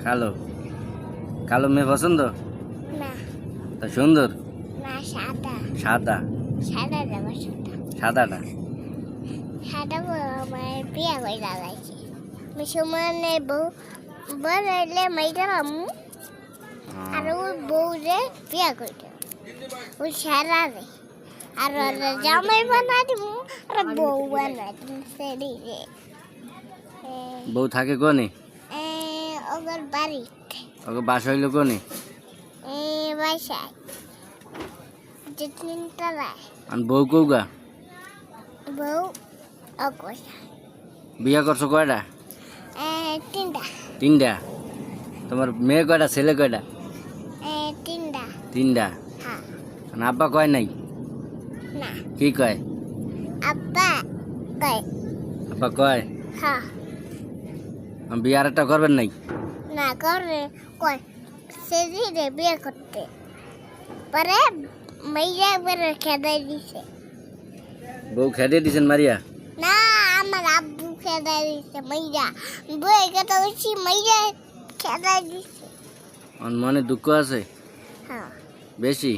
কালো কালো মেয়ে পছন্দ? না তা সুন্দর? না সাদা সাদা সাদা দেবো সাদা সাদাটা সাদা আমার বিয়া করে লাগাইছে মুসলমানে বউ বলে মাইরাম আর ওর বউ রে বিয়া করে ওই সারা রে আর জামাই বানা দিব আর বউ বানা দিব সেরি রে বউ থাকে কোনে? ওগর বাড়ি ওকে বাসা হইলো কোনে? বাসায় যে তিনতলায় আর বউ কৌগা? বউ অগোসা বিয়া করছো কয়টা? তিনটা তিনটা। তোমার মেয়ে কয়টা ছেলে কয়টা? তিনটা তিনটা। হ্যাঁ আর আব্বা কয় নাই? না কি কয়? আব্বা কয় আব্বা কয় হ্যাঁ বিয়ে আর একটা করবেন নাই? না করে কয় সেরি রে বিয়ে করতে পরে মাইয়া বেড়ে খেদাই দিছে বউ খেতে দিছেন মারিয়া? না আমার আব্বু খেদাই দিছে মাইয়া বই কথা বলছি মাইয়া খেদাই দিছে। মনে দুঃখ আছে হ্যাঁ বেশি?